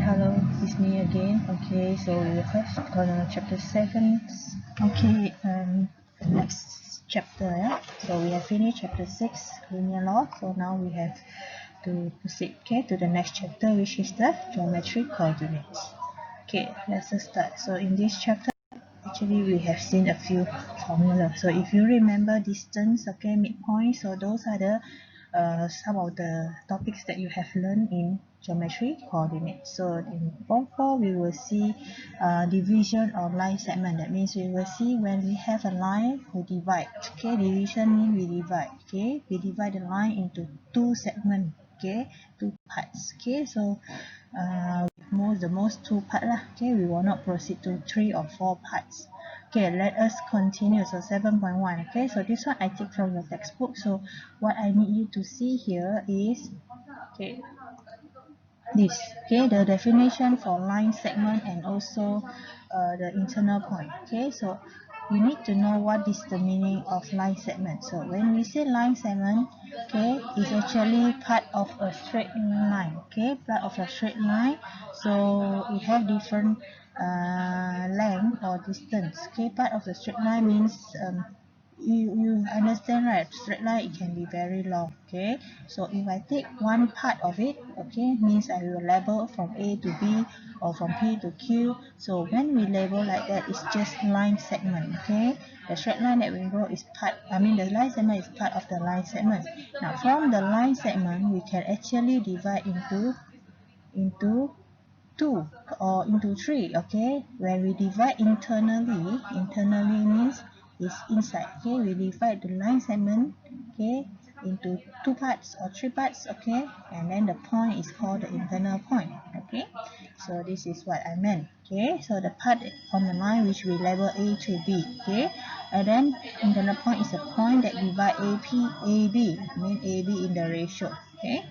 hello, it's me again. Okay, so we have chapter 7. Okay, the next chapter, yeah. So we have finished chapter 6, linear law. So now we have to proceed, okay, to the next chapter, which is the geometric coordinates. Okay, let's start. So in this chapter, actually we have seen a few formulas. So if you remember distance, okay, midpoint, so those are the some of the topics that you have learned in geometry coordinates. So in form 4 we will see division of line segment. That means we will see when we have a line we divide. Okay, division means we divide. Okay, we divide the line into two segments. Okay, two parts. Okay, so the most two part lah. Okay, we will not proceed to 3 or 4 parts. Okay, let us continue. So 7.1. Okay, so this one I take from your textbook. So what I need you to see here is okay this, okay, the definition for line segment and also the internal point. Okay, so you need to know what is the meaning of line segment. So when we say line segment, okay, it's actually part of a straight line. Okay, part of a straight line, so it have different length or distance. Okay, part of the straight line means you understand, right? Straight line, it can be very long. Okay, so if I take one part of it, okay, means I will label from A to B or from P to Q. So when we label like that, it's just line segment. Okay, the straight line that we draw is the line segment is part of the line segment. Now from the line segment, we can actually divide into two or into three. Okay, when we divide internally means is inside. Okay, we divide the line segment, okay, into two parts or three parts. Okay, and then the point is called the internal point. Okay, so this is what I meant. Okay, so the part on the line which we label A to B. Okay, and then internal point is a point that divide AB, mean AB in the ratio. Okay.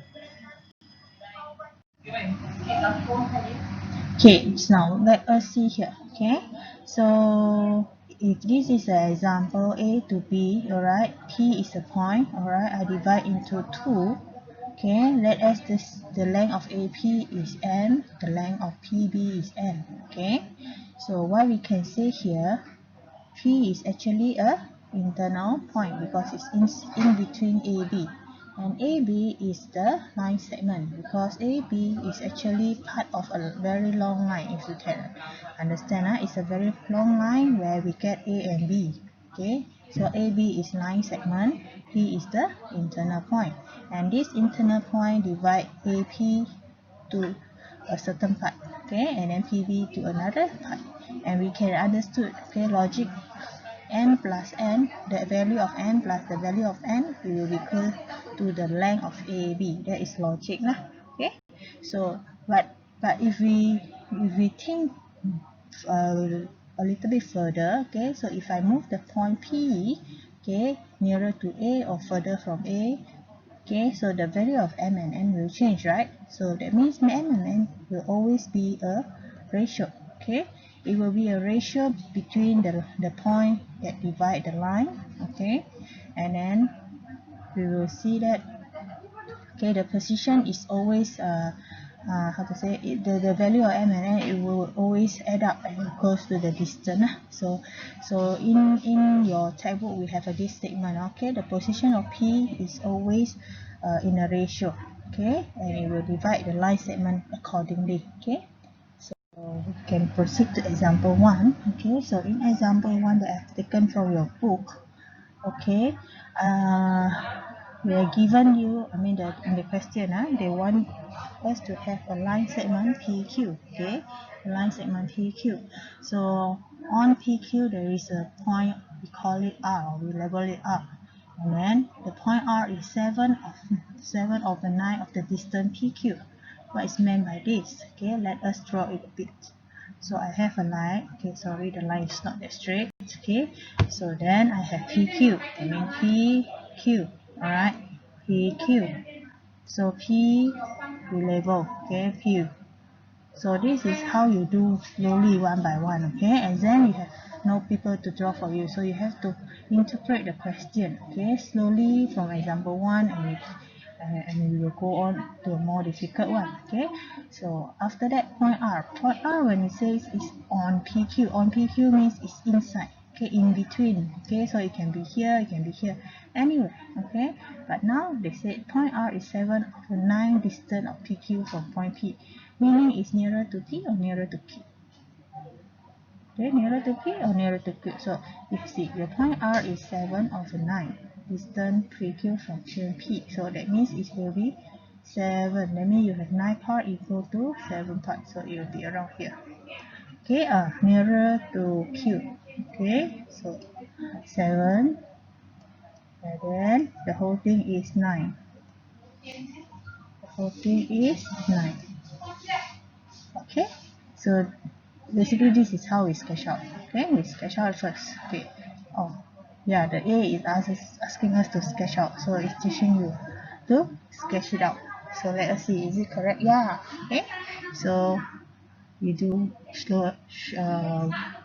Okay, now let us see here. Okay, so if this is an example A to B, alright, P is a point, alright, I divide into two. Okay, let us the length of AP is M, the length of PB is M. Okay, so what we can say here, P is actually a internal point because it's in between AB, and AB is the line segment because AB is actually part of a very long line. If you can understand, it's a very long line where we get A and B. Okay, so AB is line segment, P is the internal point, and this internal point divide AP to a certain part, okay, and then PB to another part, and we can understood, okay, logic n plus n, the value of n plus the value of n will be equal to the length of AB. That is logic lah. Okay, so but if we think a little bit further, okay, so if I move the point P, okay, nearer to A or further from A, okay, so the value of m and n will change, right? So that means m and n will always be a ratio. Okay, it will be a ratio between the point that divide the line. Okay, and then we will see that, okay, the position is always how to say it, the value of m and n, it will always add up and equals to the distance. So in your textbook we have this statement. Okay, the position of P is always in a ratio. Okay, and it will divide the line segment accordingly. Okay, so we can proceed to example 1. Okay, so in example 1 that I've taken from your book, okay, we are given you, in the question, they want us to have a line segment PQ. Okay, a line segment PQ. So on PQ there is a point, we call it R, we label it R, and then the point R is 7 over 9 of the distance PQ. What is meant by this? Okay, let us draw it a bit. So I have a line. Okay, sorry, the line is not that straight. Okay, so then I have PQ. That means PQ. Alright, PQ. So P we label. Okay, Q. So this is how you do slowly one by one. Okay, and then you have no people to draw for you, so you have to interpret the question. Okay, slowly from example 1, and and we will go on to a more difficult one. Okay, so after that, point R, when it says is on PQ means it's inside, okay, in between, okay, so it can be here, it can be here, anywhere, okay. But now they said point R is 7 of the 9 distance of PQ from point P, meaning it's nearer to P or nearer to Q. Okay, nearer to P or nearer to Q. So if see your point R is 7 of the 9 distance PQ from P. So that means it will be 7. That means you have 9 part equal to 7 parts. So it will be around here. Okay, nearer to Q. Okay, so 7, and then the whole thing is 9. The whole thing is 9. Okay, so basically this is how we sketch out. Okay, we sketch out first. Okay, oh yeah, the A is asking us to sketch out, so it's teaching you to sketch it out. So let us see, is it correct? Yeah. Okay, so you do slow,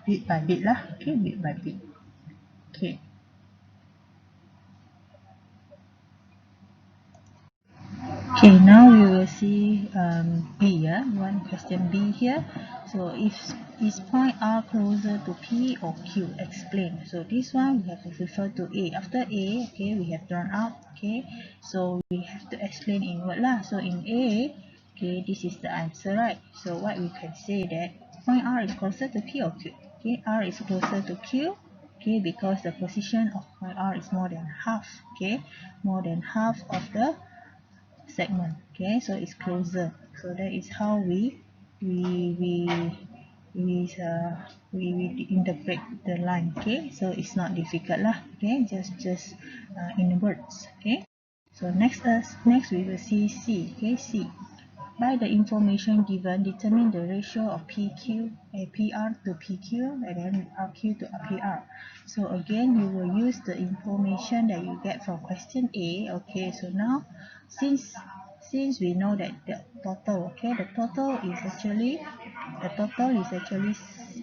bit by bit lah. Okay, bit by bit. Okay. Okay, now we will see B, one question B here. So if is point R closer to P or Q? Explain. So this one we have to refer to A. After A, okay, we have drawn out. Okay, so we have to explain in word lah. So in A, okay, this is the answer, right? So what we can say that point R is closer to P or Q? Okay, R is closer to Q. Okay, because the position of point R is more than half. Okay, more than half of the segment. Okay, so it's closer, so that is how we we we interpret the line. Okay, so it's not difficult lah. Okay, just in words. Okay, so next we will see C. Okay, C, by the information given, determine the ratio of PR to PQ and then RQ to PR. So again, you will use the information that you get from question A. Okay, so now since we know that the total, okay, the total is actually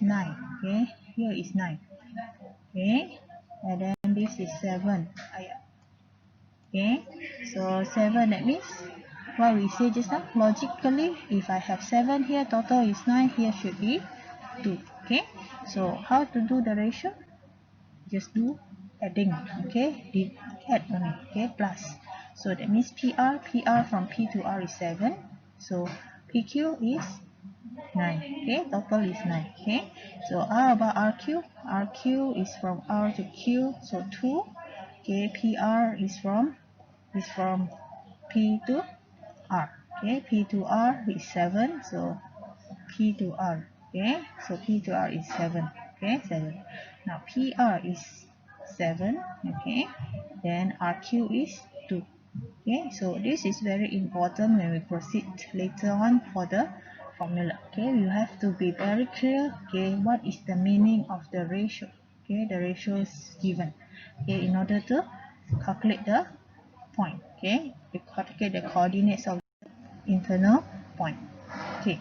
9. Okay, here is 9. Okay, and then this is 7. Okay, so 7, that means what we say just now, logically, if I have 7 here, total is 9, here should be 2. Okay, so how to do the ratio? Just do adding. Okay, add only. Okay, plus. So that means PR from P to R is 7. So PQ is 9. Okay, total is 9. Okay, so how about RQ? RQ is from R to Q, so 2. Okay, PR is from P to R. Okay, P to R is 7, so P to R. Okay, so P to R is 7. Okay, 7. Now PR is 7. Okay, then RQ is 2. Okay, so this is very important when we proceed later on for the formula. Okay, you have to be very clear. Okay, what is the meaning of the ratio? Okay, the ratio is given. Okay, in order to calculate the point. Okay, we calculate the coordinates of internal point. Okay,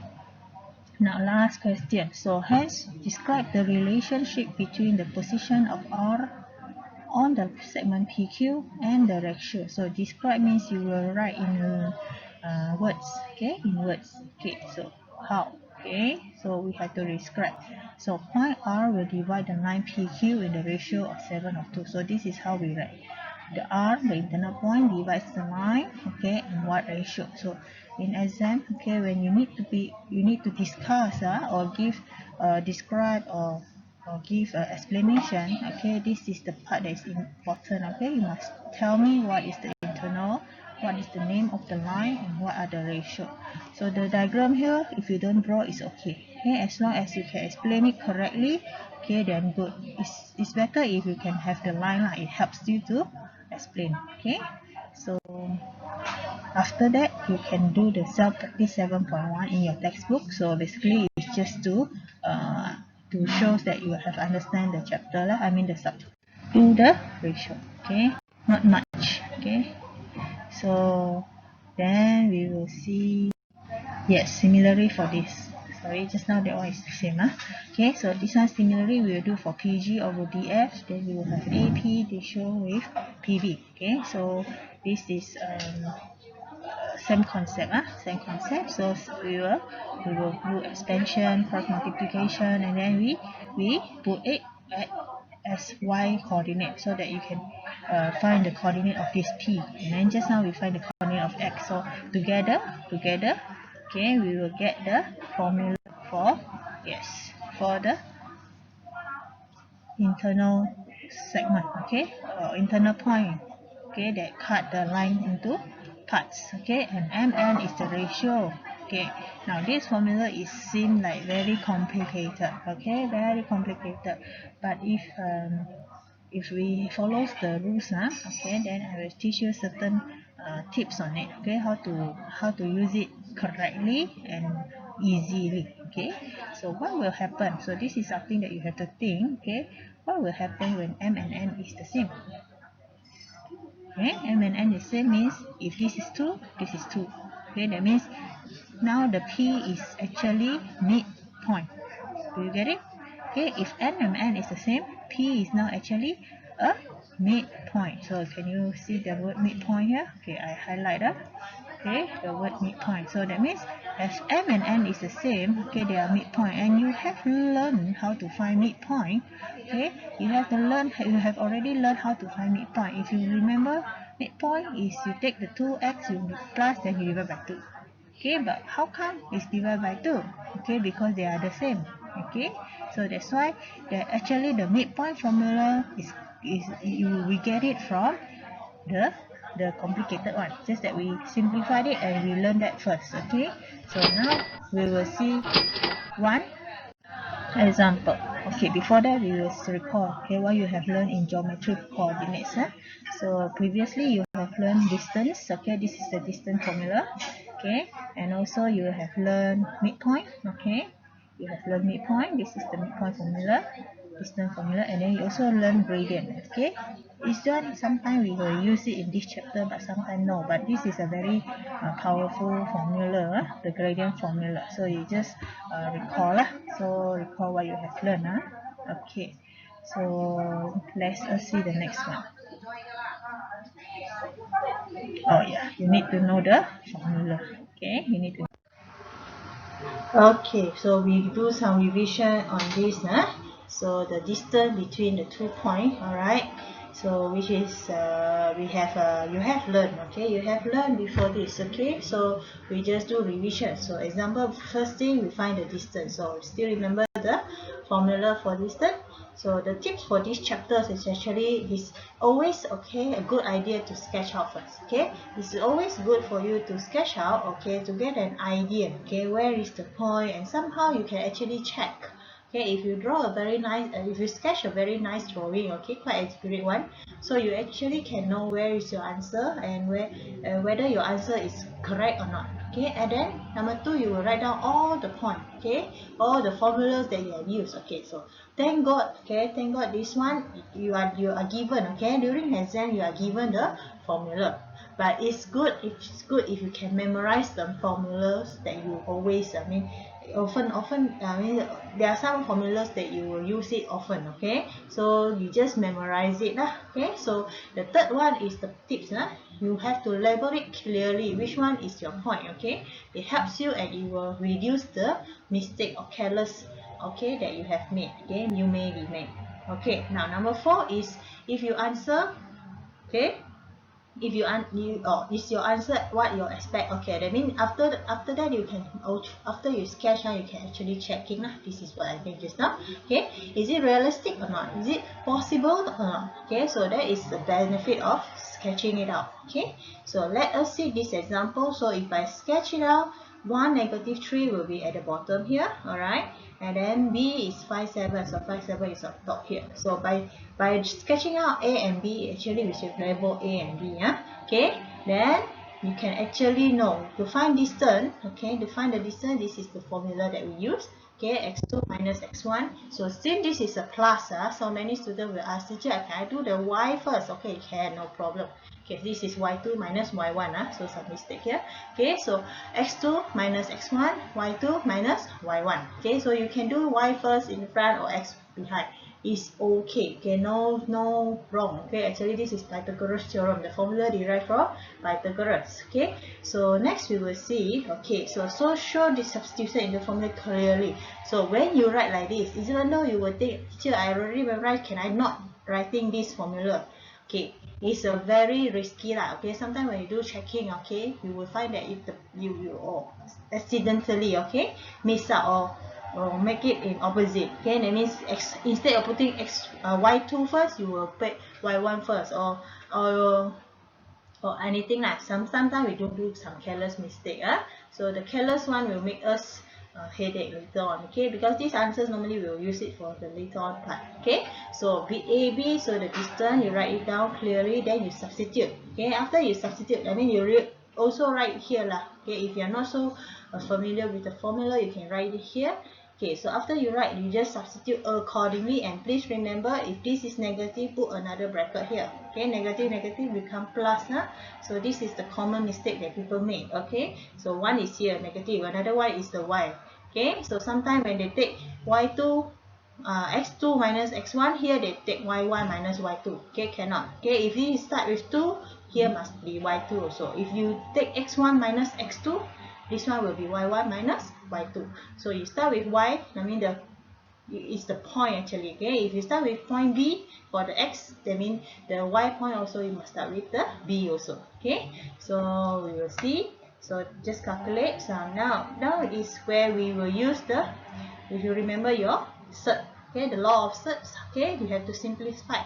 now last question. So hence describe the relationship between the position of R on the segment PQ and the ratio. So describe means you will write in words. Okay, in words. Okay, so how? Okay, so we have to describe. So point R will divide the line PQ in the ratio of 7 of 2. So this is how we write. The R, the internal point, divides the line, okay, in what ratio? So in exam, okay, when you need to discuss or give describe or give an explanation, okay, this is the part that is important. Okay, you must tell me what is the internal, what is the name of the line, and what are the ratio. So the diagram here, if you don't draw, it's okay. Okay, as long as you can explain it correctly, okay, then good. It's better if you can have the line, it helps you to explain. Okay, so after that you can do the self practice 7.1 in your textbook. So basically it's just to show that you have understand the chapter lah, I mean the subject. Do the ratio. Okay, not much. Okay, so then we will see. Yes, similarly for this. Sorry, just now that one is the same. Okay, so this one similarly we will do for PG over DF. Then we will have AP ratio with PB. Okay, so this is same concept, same concept. So we will do expansion, cross multiplication, and then we put it as y coordinate so that you can find the coordinate of this p, and then just now we find the coordinate of x. So together, okay, we will get the formula for for the internal segment, okay, or internal point, okay, that cut the line into parts, okay, and mn is the ratio. Okay, now this formula is seem like very complicated, okay, very complicated, but if we follows the rules, okay, then I will teach you certain tips on it, okay, how to use it correctly and easily. Okay, so what will happen, so this is something that you have to think, okay, what will happen when m and n is the same? Okay, m and n is same means if this is 2, this is 2, okay, that means now the p is actually midpoint. Do you get it? Okay, if n and n is the same, p is now actually a midpoint. So can you see the word midpoint here? Okay, I highlight that. Okay, the word midpoint. So that means as m and n is the same, okay, they are midpoint, and you have learned how to find midpoint. Okay, you have already learned how to find midpoint. If you remember, midpoint is you take the 2x, you plus, then you divide by 2. Okay, but how come it's divided by 2? Okay, because they are the same. Okay, so that's why actually the midpoint formula is we get it from the complicated one, just that we simplified it and we learned that first. Okay, so now we will see one example. Okay, before that we will recall, okay, what you have learned in geometric coordinates. So previously you have learned distance. Okay, this is the distance formula. Okay, and also you have learned midpoint. Okay, you have learned midpoint. This is the midpoint formula, distance formula, and then you also learn gradient. Okay, this one sometimes we will use it in this chapter, but sometimes no. But this is a very powerful formula, the gradient formula. So you just recall, recall what you have learned. Okay, so let's see the next one. Oh yeah, you need to know the formula. Okay, you need to. Okay, so we do some revision on this. So the distance between the 2 points, all right. So which is we have you have learned, okay, you have learned before this. Okay, so we just do revision. So example, first thing we find the distance. So still remember the formula for distance. So the tips for this chapter is actually is always, okay, a good idea to sketch out first. Okay, it's always good for you to sketch out, okay, to get an idea, okay, where is the point, and somehow you can actually check. Okay, if you draw a very nice, if you sketch a very nice drawing, okay, quite accurate one, so you actually can know where is your answer and whether your answer is correct or not. Okay, and then number 2, you will write down all the point, okay, all the formulas that you have used. Okay, so thank God, okay, thank God this one you are given, okay, during exam you are given the formula. But it's good if you can memorize the formulas that you always, often there are some formulas that you will use it often. Okay, so you just memorize it lah. Okay, so the third one is the tips. You have to label it clearly which one is your point. Okay, it helps you and it will reduce the mistake or careless, okay, that you have made, okay, you may be made. Okay, now number 4 is if you answer, okay, if you is your answer what you expect. Okay, that means after that you can, after you sketch, you can actually checking this is what I think just now. Okay, is it realistic or not, is it possible or not? Okay, so that is the benefit of sketching it out. Okay, so let us see this example. So if I sketch it out, 1, -3 will be at the bottom here, alright, and then B is 5, 7, so 5, 7 is on top here. So by sketching out A and B, actually we should label A and B. Okay, then you can actually know to find distance. Okay, to find the distance, this is the formula that we use. Okay, x2 minus x1. So since this is a plus, so many students will ask, teacher, can I do the y first? Okay, can, no problem. Okay, this is y2 minus y1, so some mistake here. Okay, so x2 minus x1, y2 minus y1. Okay, so you can do y first in front or x behind. is okay. Okay, no wrong. Okay, actually this is Pythagoras theorem, the formula derived from Pythagoras. Okay, so next we will see. Okay, so show the substitution in the formula clearly. So when you write like this, even though you will think, teacher, I already memorized, can I not writing this formula? Okay, it's a very risky lah. Okay, sometimes when you do checking, okay, you will find that if you accidentally, okay, miss out or make it in opposite. Okay, that means instead of putting y2 first, you will put y1 first, or anything lah. Sometimes we do some careless mistake. So the careless one will make us headache later on. Okay, because these answers normally we will use it for the later on part. Okay, so BAB, so the distance you write it down clearly, then you substitute. Okay, after you substitute, I mean you also write here lah. Okay, if you are not so familiar with the formula, you can write it here. Okay, so after you write, you just substitute accordingly, and please remember, if this is negative, put another bracket here. Okay, negative become plus. So this is the common mistake that people make. Okay, so one is here negative, another one is the y. Okay, so sometimes when they take y2 x2 minus x1, here they take y1 minus y2. Okay, cannot. Okay, if you start with 2, here must be y2 also. If you take x1 minus x2, this one will be y1 minus y2. So you start with y, I mean it's the point actually. Okay, if you start with point B for the x, that means the y point also you must start with the B also. Okay, so we will see. So just calculate. So now is where we will use the, if you remember your surd, okay, the law of surds. Okay, you have to simplify.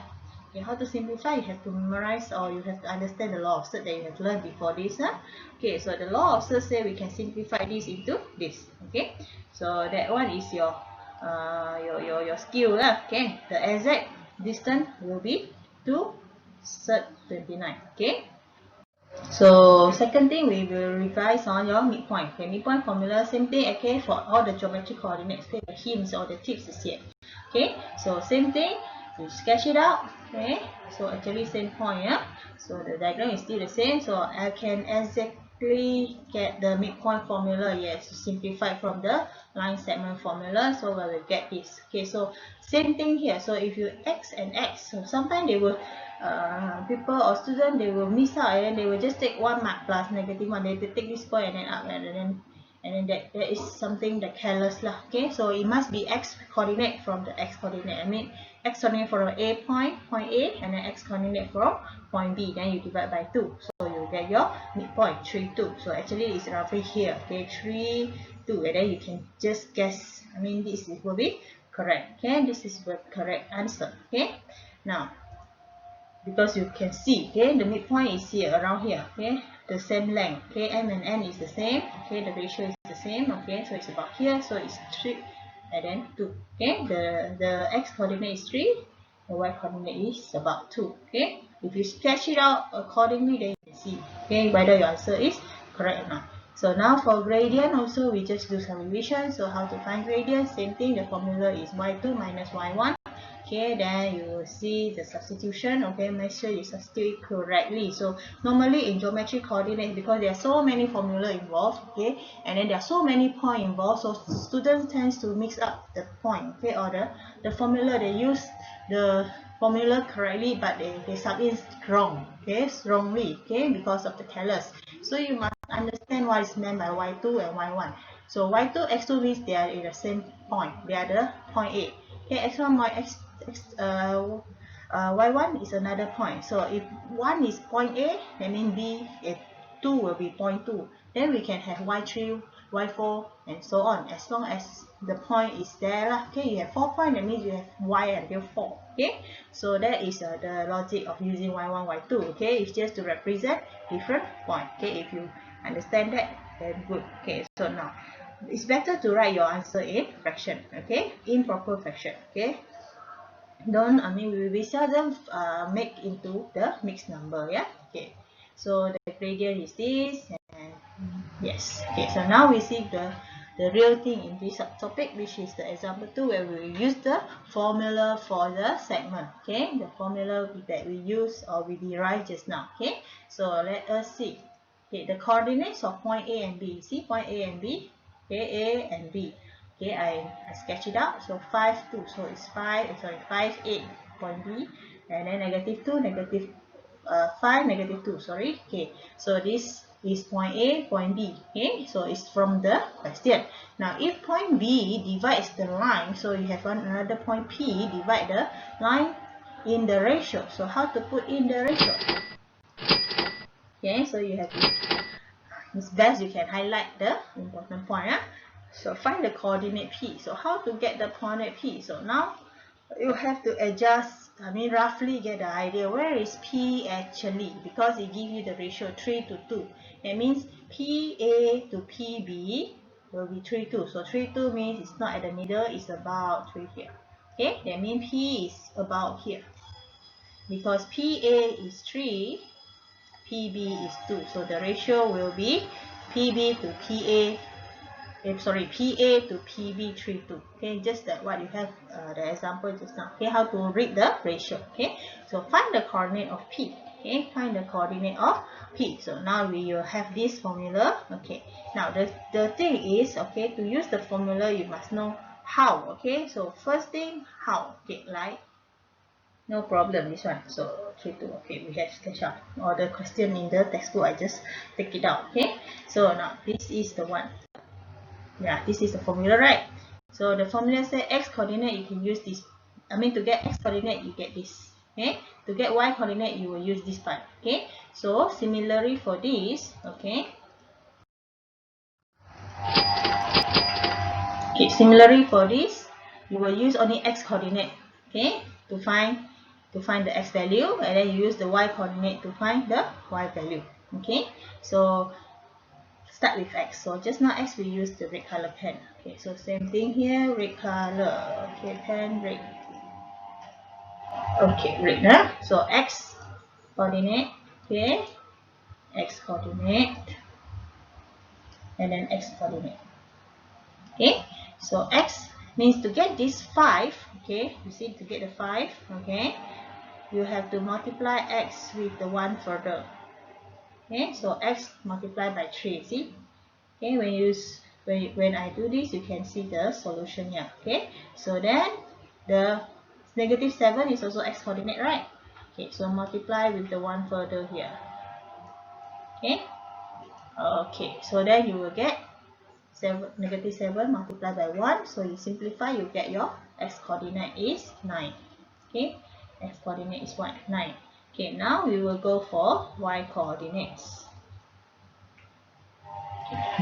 Okay, how to simplify? You have to memorize, or you have to understand the law of surd that you have learned before this. Okay, so the law of surd say we can simplify this into this. Okay, so that one is your skill. Okay, the exact distance will be 2 surd 29. Okay. So second thing, we will revise on your midpoint. Okay, midpoint formula, same thing. Okay, for all the geometric coordinates. Okay, the hints or the tips is here. Okay, so same thing, you sketch it out. Okay, so actually same point. So the diagram is still the same. So I can exactly get the midpoint formula. Yes, simplified from the line segment formula. So we will get this. Okay, so same thing here. So if you x and x, so sometimes they will people or student, they will miss out, and then they will just take 1 mark plus negative 1. They take this point and then up, and then that is something that careless lah. Okay, so it must be x coordinate from the x coordinate. I mean x coordinate from A point A, and then x coordinate from point B. Then you divide by 2, so you get your midpoint 3, 2. So actually it's roughly here. Okay, 3, 2, and then you can just guess. I mean this will be correct. Okay, this is the correct answer. Okay, now because you can see, okay, the midpoint is here, around here. Okay, the same length. Okay, m and n is the same. Okay, the ratio is the same. Okay, so it's about here, so it's 3 and then 2. Okay, the x coordinate is 3, the y coordinate is about 2. Okay, if you sketch it out accordingly, then you can see, okay, whether your answer is correct or not. So now for gradient also, we just do some revision. So how to find gradient? Same thing, the formula is y2 minus y1. Okay, then you will see the substitution. Okay, make sure you substitute correctly. So normally in geometric coordinates, because there are so many formula involved, okay, and then there are so many points involved, so students tends to mix up the point, okay, or the formula. They use the formula correctly, but they sub in wrong, okay, wrongly, okay, because of the careless. So you must understand what is meant by y2 and y1. So y2, x2 means they are in the same point. They are the point A. Okay, x1, y1 is another point. So if one is point A, that means B, 2 will be point 2. Then we can have y3, y4, and so on. As long as the point is there, okay, you have 4 points, that means you have y until 4. Okay, so that is the logic of using y1, y2. Okay, it's just to represent different points. Okay, if you understand that, then good. Okay, so now it's better to write your answer in fraction. Okay, in proper fraction. Okay, we seldom make into the mixed number. Yeah. Okay, so the gradient is this, and yes. Okay, so now we see the real thing in this subtopic, which is the example 2, where we use the formula for the segment. Okay, the formula that we use or we derived just now. Okay, so let us see. Okay, the coordinates of point A and B. See point A and B. Okay, A and B. Okay, I sketch it out. So 5, 2. So it's 5, 5, 8, point B. And then negative 2, negative 5, negative 2. Sorry. Okay, so this is point A, point B. Okay, so it's from the question. Now, if point B divides the line, so you have another point P divide the line in the ratio. So how to put in the ratio? Okay, so you have to, it's best you can highlight the important point. So find the coordinate P. So how to get the coordinate P? So now you have to adjust, roughly get the idea where is P actually, because it gives you the ratio 3 to 2. That means PA to PB will be 3, 2. So 3, 2 means it's not at the middle, it's about 3 here. Okay, that means P is about here. Because PA is 3, PB is 2. So the ratio will be PB to PA. PA to PB 3, 2. Okay, just that what you have the example just now. Okay, how to read the ratio. Okay, so find the coordinate of P. Okay, find the coordinate of P. So now we will have this formula. Okay, now the thing is, okay, to use the formula you must know how. Okay, so first thing, how. Okay, like no problem this one. So 3, 2. Okay, we have sketch out or the question in the textbook. I just take it out. Okay, so now this is the one. Yeah, this is the formula, right? So the formula says x coordinate, you can use this. To get x coordinate, you get this. Okay, to get y coordinate, you will use this part. Okay, so similarly for this, okay, similarly for this, you will use only x coordinate. Okay, to find the x value, and then you use the y coordinate to find the y value. Okay, so start with x. So just now x we use the red color pen. Okay, so same thing here, red color. Okay, pen red. Okay, red. So x coordinate. Okay, x coordinate, and then x coordinate. Okay, so x means to get this 5. Okay, you see, to get the 5. Okay, you have to multiply x with the one further. Okay, so x multiplied by 3. See. Okay, when I do this, you can see the solution here. Okay, so then the negative 7 is also x coordinate, right? Okay, so multiply with the one further here. Okay, so then you will get negative 7 multiplied by 1. So you simplify, you get your x coordinate is 9. Okay, x coordinate is 9. Okay, now we will go for y coordinates.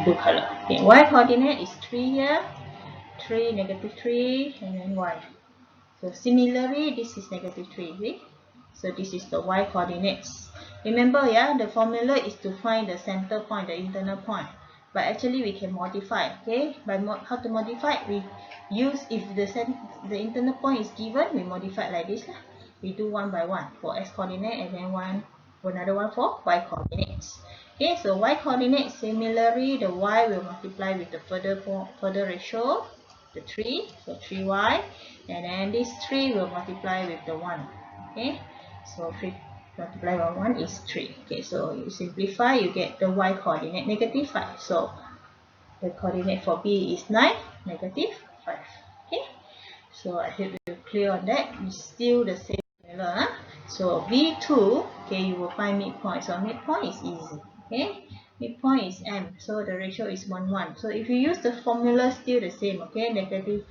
Blue color. Okay, y coordinate is 3 here, 3, negative 3, and then y. So similarly, this is negative 3. See? So this is the y coordinates. Remember, yeah, the formula is to find the center point, the internal point. But actually, we can modify. Okay, by how to modify? We use, if the internal point is given, we modify like this. We do one by one for x coordinate, and then another one for y coordinates. Okay, so y coordinate, similarly, the y will multiply with the further ratio, the 3, so 3y, and then this 3 will multiply with the 1. Okay, so 3 multiplied by 1 is 3. Okay, so you simplify, you get the y coordinate negative 5. So the coordinate for B is 9, negative 5. Okay, so I hope you're clear on that. It's still the same formula. So B2, okay, you will find midpoint. So midpoint is easy. Okay, midpoint is m. So the ratio is 1, 1. So if you use the formula, still the same. Okay, negative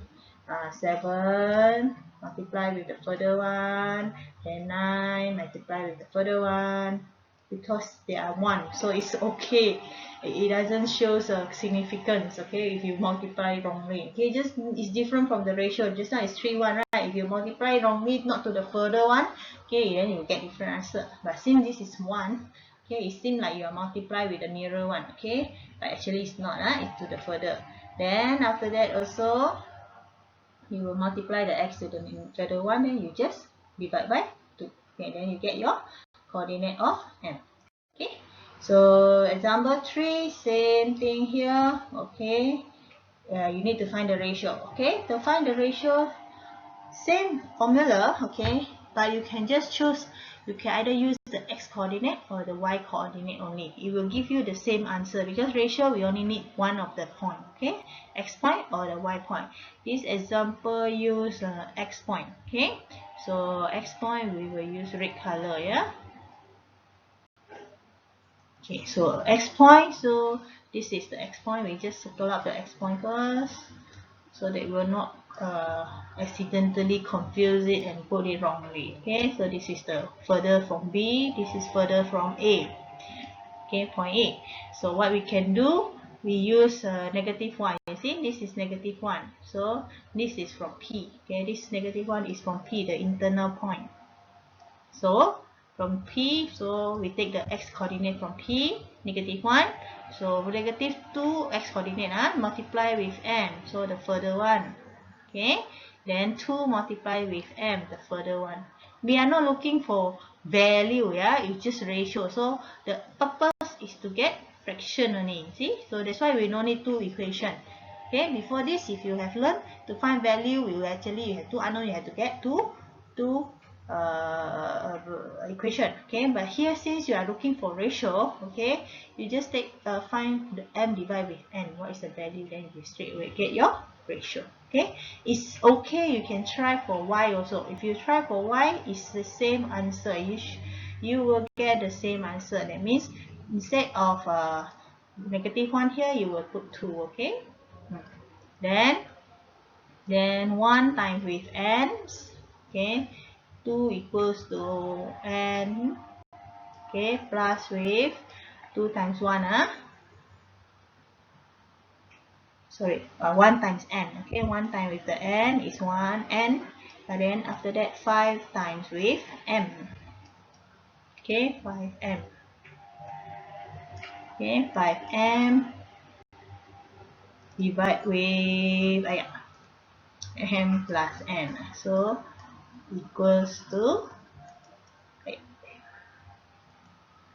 7 multiply with the further one, then 9 multiply with the further one, because they are 1, so it's okay. It doesn't show a significance. Okay, if you multiply wrongly. Okay, just it's different from the ratio. Just now it's 3, 1, right? If you multiply wrongly, not to the further one, okay, then you get different answer. But since this is 1, okay, it seems like you are multiply with the nearer one. Okay, but actually it's not. It's to the further. Then after that also, you will multiply the x to the further one, then you just divide by 2. Okay, then you get your coordinate of m. Okay, so example 3, same thing here. Okay, you need to find the ratio. Okay, to find the ratio, same formula. Okay, but you can just choose, you can either use the x coordinate or the y coordinate only. It will give you the same answer because ratio we only need one of the point, okay, x point or the y point. This example use x point, okay, so x point we will use red color, yeah. Okay, so x point, so this is the x point. We just circle up the x point first so that we will not accidentally confuse it and put it wrongly. Okay, so this is the further from B, this is further from A. Okay, point A. So what we can do, we use -1. You see, this is -1. So this is from P. Okay, this -1 is from P, the internal point. So from P, so we take the x coordinate from P, -1. So -2 x coordinate, multiply with m, so the further one. Okay, then 2 multiply with m, the further one. We are not looking for value, yeah, it's just ratio. So the purpose is to get fraction only, see? So that's why we don't need two equation. Okay, before this, if you have learned to find value, you have two unknown, you have to get two equation. Okay, but here since you are looking for ratio, okay, you just take find the m divided with n. What is the value? Then you straight away get your ratio. Okay, it's okay, you can try for y also. If you try for y, it's the same answer. You will get the same answer. That means instead of -1 here, you will put 2. Okay, then 1 times with n. Okay, 2 equals to n. Okay, plus with 2 times 1, sorry, 1 times n. Okay, 1 times with the n is 1 n, and then after that 5 times with m. Okay, 5m. Okay, 5m divide with m plus n, so equals to 8.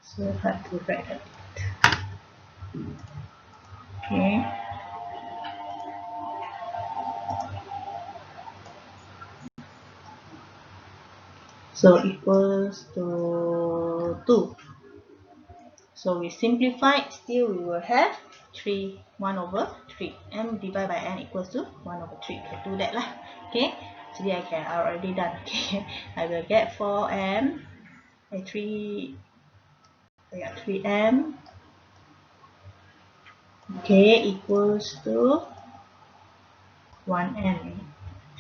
So hard to write that. Okay. So equals to 2. So we simplify, still we will have 1/3. M divided by n equals to 1/3. Can do that lah. Okay. Actually I can already done. Okay. I will get 4m, 3m. Okay, equals to 1n.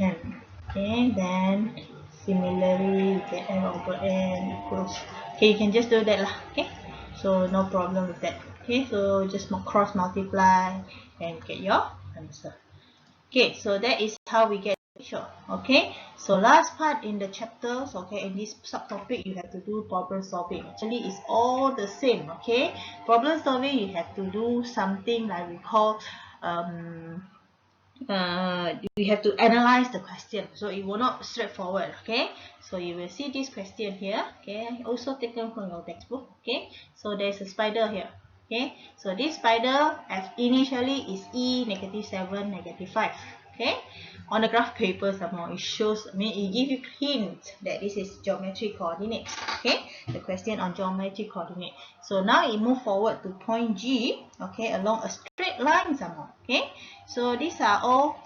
Okay, then similarly you get m/n equals, okay, you can just do that lah. Okay, so no problem with that. Okay, so just cross multiply and get your answer. Okay, so that is how we get ratio. Okay, so last part in the chapters, okay, in this subtopic you have to do problem solving. Actually it's all the same. Okay, problem solving you have to do something like we call you have to analyze the question, so it will not straightforward. Okay, so you will see this question here. Okay, also taken from your textbook. Okay, so there's a spider here. Okay, so this spider as initially is e -7 -5. Okay, on the graph paper somehow it shows, it gives you hint that this is geometry coordinates. Okay, the question on geometry coordinate. So now it move forward to point G, okay, along a straight line somehow. Okay, so these are all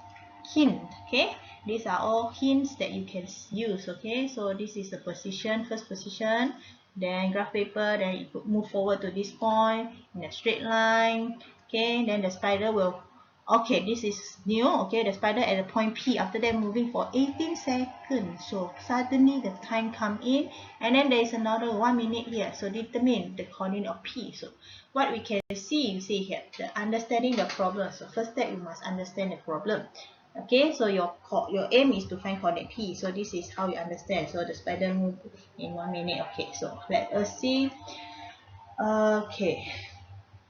hint. Okay, these are all hints that you can use. Okay, so this is the position, first position, then graph paper, then you could move forward to this point in a straight line. Okay, then the spider will, okay, this is new. Okay, the spider at the point P, after that moving for 18 seconds. So suddenly the time come in, and then there is another 1 minute here. So determine the coordinate of P. So what we can see, you see here, the understanding the problem. So first step, you must understand the problem. Okay, so your aim is to find coordinate P. So this is how you understand. So the spider move in 1 minute. Okay, so let us see. Okay,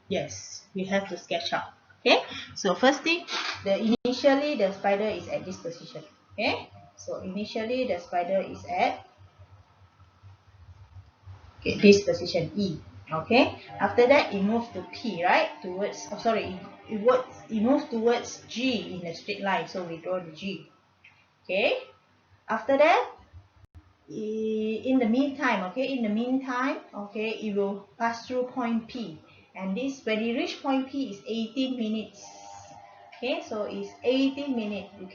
yes, we have to sketch out. Okay, so first thing, initially the spider is at this position. Okay, so initially the spider is at this position E. Okay, after that it moves to P, right, towards, oh sorry, it moves towards G in a straight line, so we draw the G. Okay, after that in the meantime, okay, okay, it will pass through point P, and this when you reach point P is 18 minutes. Okay, so it's 18 minutes. You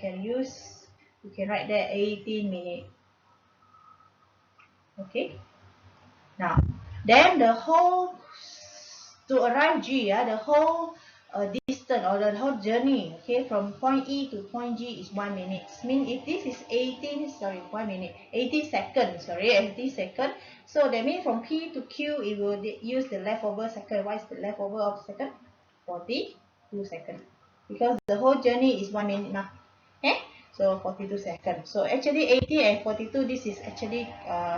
can write there 18 minutes. Okay, now then the whole to arrive G, the whole distance or the whole journey, okay, from point E to point G is 1 minute. Mean if this is 80 seconds, 80 seconds. So that means from P to Q, it will use the leftover second. What is the leftover of second? 42 seconds. Because the whole journey is 1 minute now. Okay, so 42 seconds. So actually 80 and 42, this is actually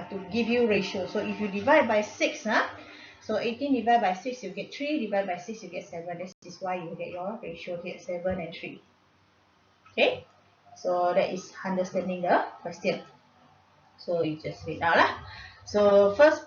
to give you ratio. So if you divide by 6, so 18 divided by 6, you get 3. Divided by 6, you get 7. This is why you get your ratio here, 7 and 3. Okay, so that is understanding the question. So you just read out lah. So first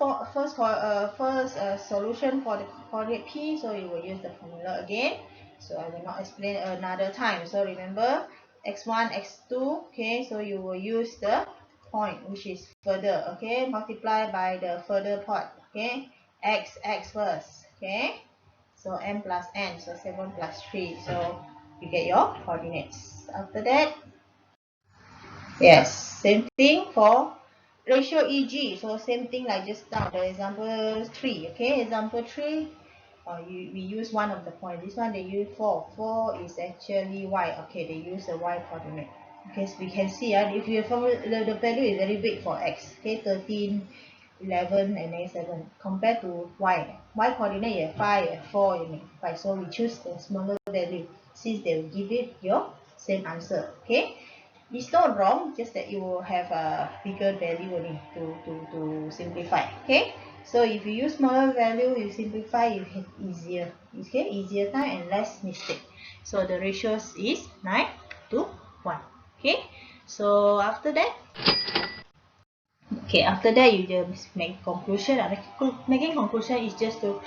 solution for the coordinate P. So you will use the formula again. So I will not explain another time. So remember x1, x2. Okay, so you will use the point which is further. Okay, multiply by the further part. Okay, x first. Okay, so m plus n. So 7 plus 3. So you get your coordinates. After that, yes, same thing for ratio EG. So same thing like just now, the example 3. Okay, example 3, we use one of the point. This one they use 4. 4 is actually y. Okay, they use the y coordinate. Okay, so we can see if you the value is very big for x. Okay, 13, 11, and then 7 compared to y. Y coordinate you have 5, you have 4, you have 5. So we choose the smaller value since they will give it your same answer. Okay. It's not wrong, just that you will have a bigger value only to simplify. Okay, so if you use smaller value, you simplify, you have easier. Okay, easier time and less mistake. So the ratios is 9 to 1. Okay, so after that, you just make conclusion. Making conclusion is just to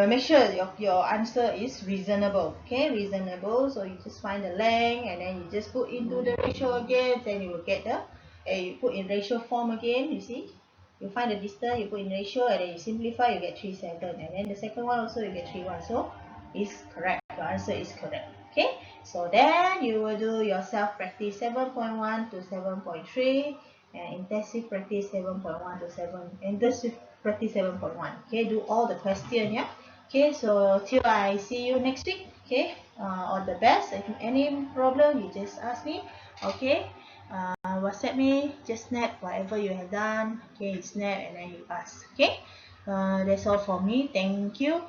make sure your answer is reasonable. Okay, reasonable. So you just find the length and then you just put into the ratio again. Then you will get the you put in ratio form again. You see, you find the distance, you put in ratio, and then you simplify. You get 3, 7, and then the second one also you get 3, 1. So it's correct. Your answer is correct. Okay, so then you will do your self practice 7.1 to 7.3. and intensive practice 7.1 to 7 intensive practice 7.1. Okay, do all the question, yeah. Okay, so till I see you next week. Okay, all the best. If any problem, you just ask me. Okay, WhatsApp me, just snap whatever you have done. Okay, you snap and then you ask. Okay, that's all for me. Thank you.